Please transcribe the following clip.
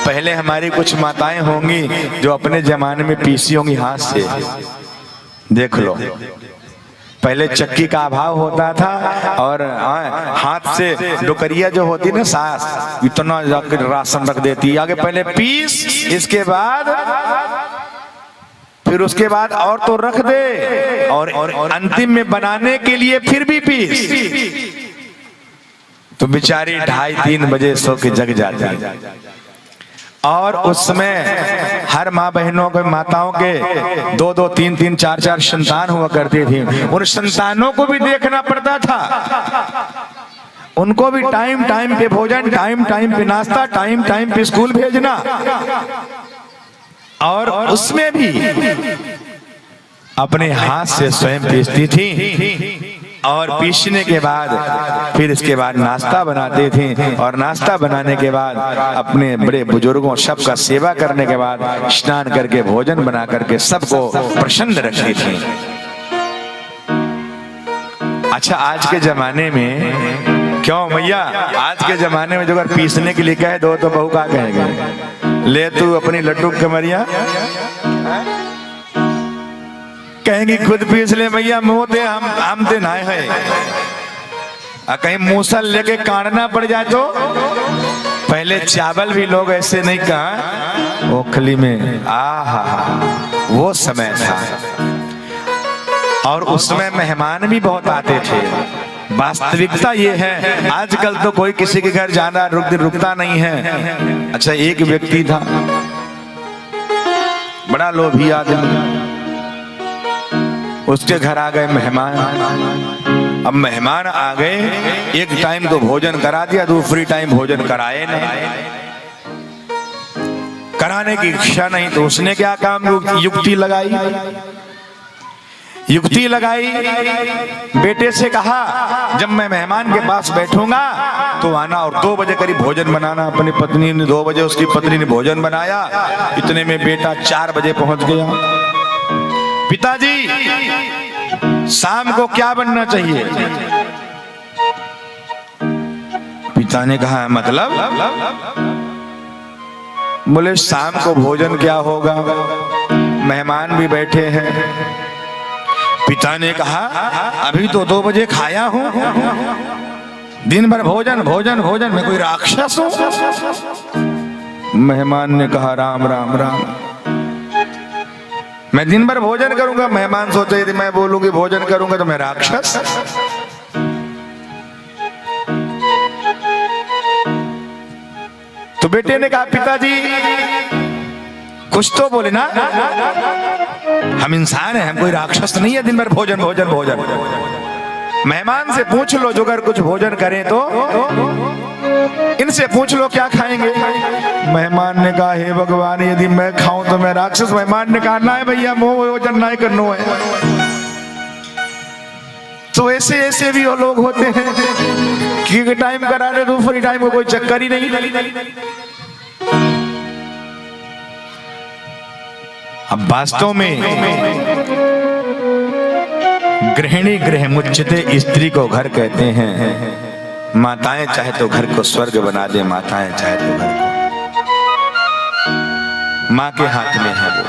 पहले हमारी कुछ माताएं होंगी जो अपने जमाने में पीसी होंगी हाथ से। देख लो, पहले चक्की का अभाव होता था और हाथ से डोकरिया जो होती ना सास, इतना जाकर राशन रख देती आगे, पहले पीस, इसके बाद फिर उसके बाद और तो रख दे, और अंतिम में बनाने के लिए फिर भी पीस। तो बेचारी 2:30-3 बजे सो के जग जाती। और उस समय हर माँ बहनों के, माताओं के 2-2, 3-3, 4-4 संतान हुआ करती थी। उन संतानों को भी देखना पड़ता था, उनको भी टाइम टाइम पे भोजन, टाइम टाइम पे नाश्ता, टाइम टाइम पे स्कूल भेजना। और उसमें भी अपने हाथ से स्वयं पीसती थी, और पीसने के बाद फिर इसके बाद नाश्ता बनाते थे, और नाश्ता बनाने के बाद अपने बड़े बुजुर्गों सबका सेवा करने के बाद स्नान करके भोजन बना करके सबको प्रसन्न रखती थी। अच्छा, आज के जमाने में क्यों भैया, आज के जमाने में जो अगर पीसने के लिए कहे दो तो बहू का कहेंगे, ले तू अपनी लड्डू कमरिया, कहेंगी खुद पीस ले भैया, मुंह दे, हम दे नाए है। कहीं मूसल लेके काटना पड़ जाए तो। पहले चावल भी लोग ऐसे नहीं कहा, ओखली में, आहा वो समय था। और उसमें मेहमान भी बहुत आते थे। वास्तविकता ये है, आजकल तो कोई किसी के घर जाना रुकता नहीं है। अच्छा, एक व्यक्ति था बड़ा लोभी आदमी, उसके घर आ गए मेहमान। अब मेहमान आ गए, एक टाइम तो भोजन करा दिया, दूसरी टाइम भोजन कराए नहीं, कराने की इच्छा नहीं, तो उसने क्या काम, युक्ति लगाई। बेटे से कहा, जब मैं मेहमान के पास बैठूंगा तो आना, और 2 बजे करीब भोजन बनाना। अपनी पत्नी ने 2 बजे उसकी पत्नी ने भोजन बनाया, इतने में बेटा 4 बजे पहुंच गया। पिताजी, शाम को क्या बनना चाहिए? पिता ने कहा, मतलब? बोले शाम को भोजन क्या होगा, मेहमान भी बैठे हैं। पिता ने कहा, अभी तो 2 बजे खाया हूं, दिन भर भोजन भोजन भोजन, मैं कोई राक्षस हूं? मेहमान ने कहा, राम राम राम, मैं दिन भर भोजन करूंगा। मेहमान सोचे यदि मैं बोलूंगी भोजन करूंगा तो मैं राक्षस। तो बेटे ने कहा, पिताजी कुछ तो बोले ना, हम इंसान हैं, हम कोई राक्षस नहीं है, दिन भर भोजन भोजन भोजन। मेहमान से पूछ लो, जो अगर कुछ भोजन करें तो इनसे पूछ लो क्या खाएंगे। मेहमान ने कहा, हे भगवान, यदि मैं खाऊं तो मैं राक्षस। मेहमान ने कहा, ना है भैया, मोह भोजन ना करनो है। तो ऐसे ऐसे भी वो लोग होते हैं कि टाइम करा रहे, दूसरी टाइम को कोई चक्कर ही नहीं। अब वास्तव में गृहिणी गृह मुच्यते, स्त्री को घर कहते हैं। माताएं चाहे तो घर को स्वर्ग बना दे, माताएं चाहे तो घर को, माँ के हाथ में है वो।